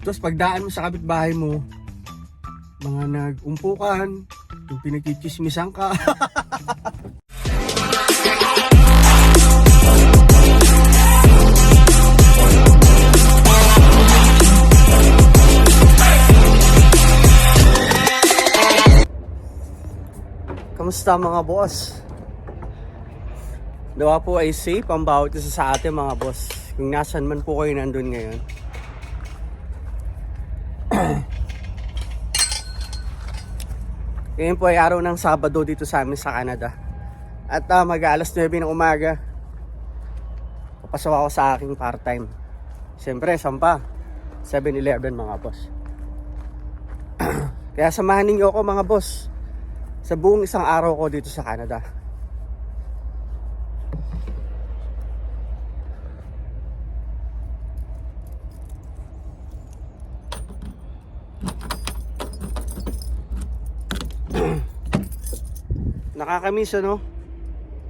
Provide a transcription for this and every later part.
Tapos pagdaan mo sa kapitbahay mo, mga nag-umpukan, yung pinagchichismisan ka. Kamusta mga boss? Nawa po ay safe ang bawat isa sa atin mga boss. Kung nasan man po kayo nandun ngayon. Ngayon po ay araw ng Sabado dito sa amin sa Canada. At mag-alas 9 ng umaga, papasok ako sa aking part-time. Siyempre, sampa 7-Eleven mga boss. Kaya samahan ninyo ako mga boss sa buong isang araw ko dito sa Canada. Nakakamiss ano?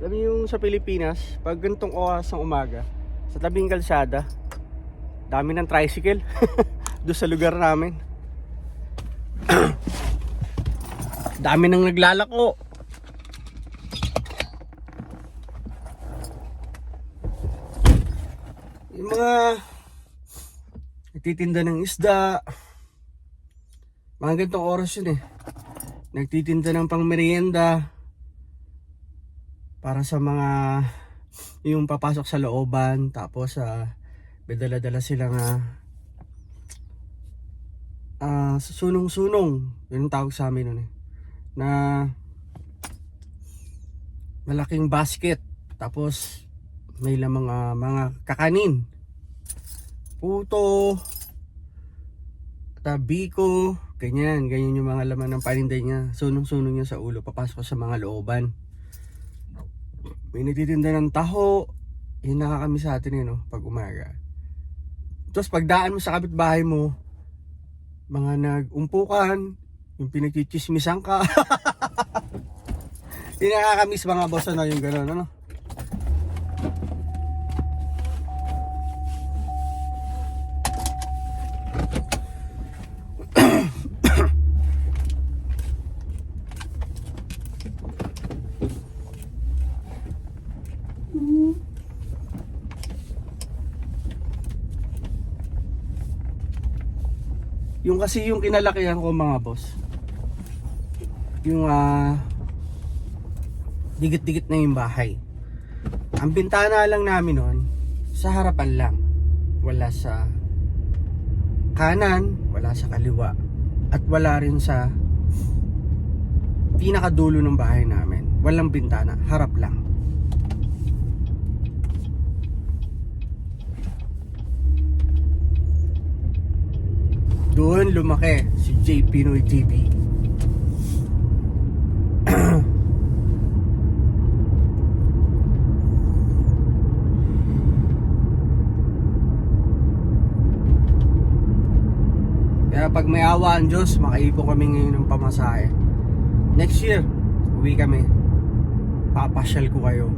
Alam niyo yung sa Pilipinas, pag ganitong oras ng umaga, sa tabing kalsada, dami ng tricycle doon sa lugar namin. Dami nang naglalako. Yung mga nagtitinda ng isda, mga ganitong oras yun eh. Nagtitinda ng pangmerienda para sa mga yung papasok sa looban, tapos may dala-dala silang sunong-sunong, yun ang tawag sa amin nun eh, na malaking basket, tapos may lamang mga kakanin, puto, tabiko, ganyan yung mga laman ng paninday niya. Sunong-sunong niya sa ulo, papasok sa mga looban. May nagtitinda ng taho. Yun nakakamiss sa atin no, pag umaga. Tapos pagdaan mo sa kapitbahay mo, mga nag-umpukan, yung pinagchichismisan ka. Yun nakakamiss mga boss ano, yung gano'n ano. Yung kasi yung kinalakihan ko mga boss, yung dikit-dikit na yung bahay. Ang bintana lang namin nun, sa harapan lang. Wala sa kanan, wala sa kaliwa, at wala rin sa pinakadulo ng bahay namin. Walang bintana, harap lang. Doon lumaki si J. Pinoy TV. Kaya pag may awa ang Diyos, makaipon kami ngayon ng pamasahe. Next year, uwi kami. Papasyal ko kayo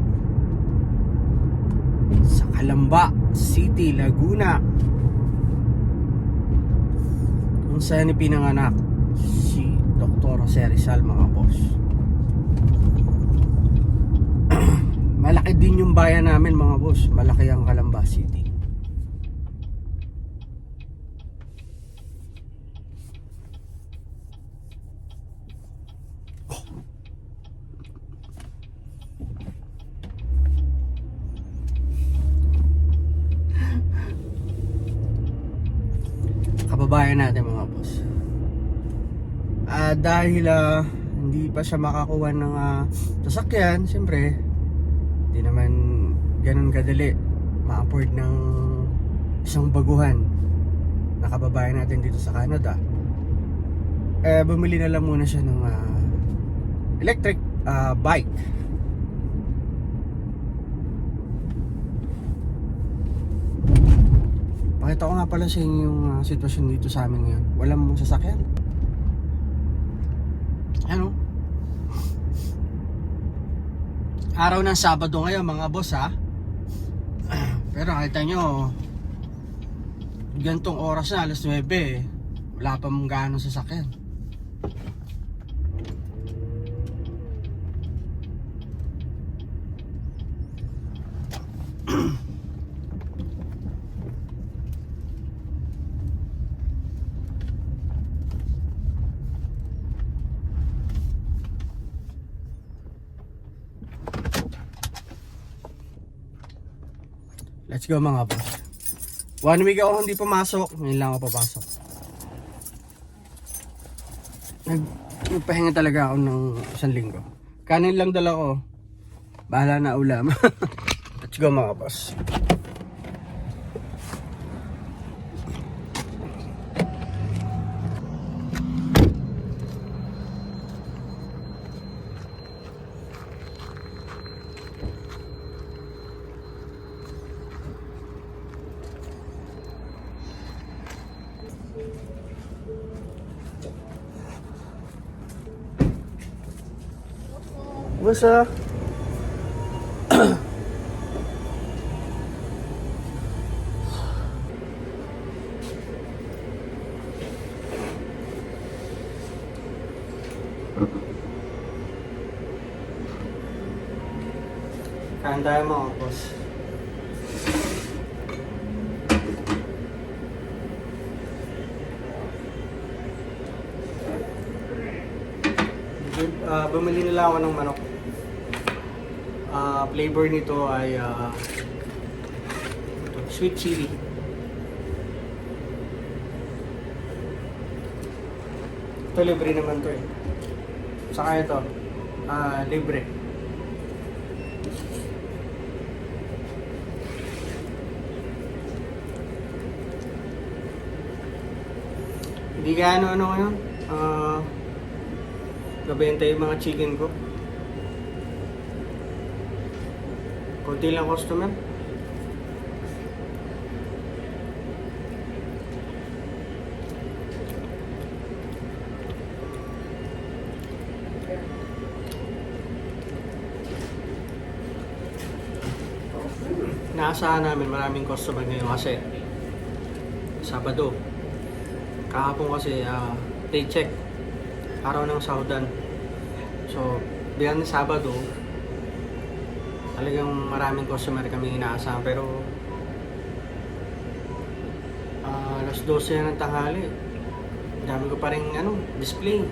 sa Calamba City, Laguna, kung saan pinanganak si Dr. Jose Rizal mga boss. Malaki din yung bayan namin mga boss. Malaki ang Calamba City. Kababayan natin mga boss. Dahil hindi pa siya makakuha ng sasakyan, siyempre hindi naman ganun kadali ma-afford ng isang baguhan na kababayan natin dito sa Canada. Bumili na lang muna siya ng electric bike. Pakita ko nga pala sa inyo yung sitwasyon dito sa amin ngayon. Walang sasakyan. Ano? Araw ng Sabado ngayon mga boss ha. Pero nakita nyo, gantong oras na, alas 9 wala pa mong gaano sasakyan. Let's go mga boss. 1 week ako hindi pumasok, ngayon lang ako papasok. Nagpahinga talaga ako ng 1 linggo. Kanin lang dala ko. Bahala na ulam. Let's go mga boss. What's up? Kain tayo mga boss. Bumili nila ako ng manok. Flavor nito ay sweet chili. Ito libre naman to eh. Saka ito, libre. Hindi ka ano ngayon. Gabenta yung mga chicken ko. Kunti lang customer. Naasahan namin maraming customer ngayon kasi Sabado. Kahapon kasi paycheck. Araw ng sahudan. So, bilang Sabado, talagang maraming customer kami inaasahan pero alas 12 na ng tanghali. Dami ko pa rin display.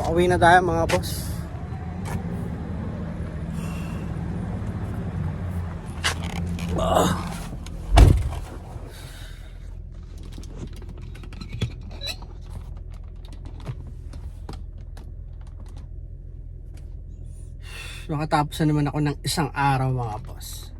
Pauwi na tayo mga boss. Nakatapos na naman ako ng isang araw mga boss.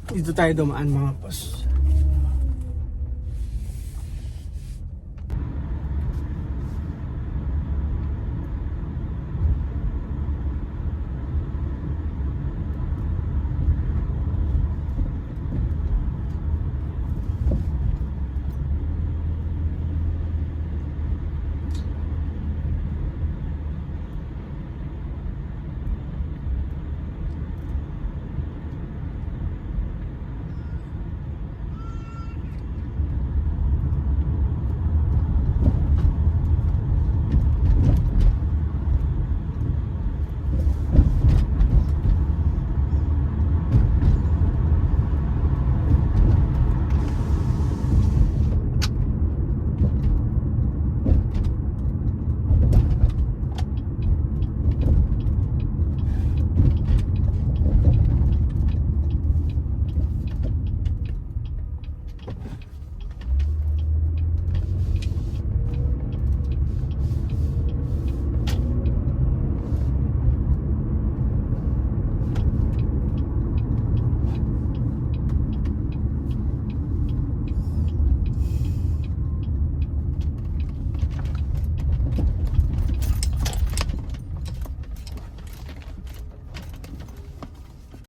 Dito tayo dumaan mga boss.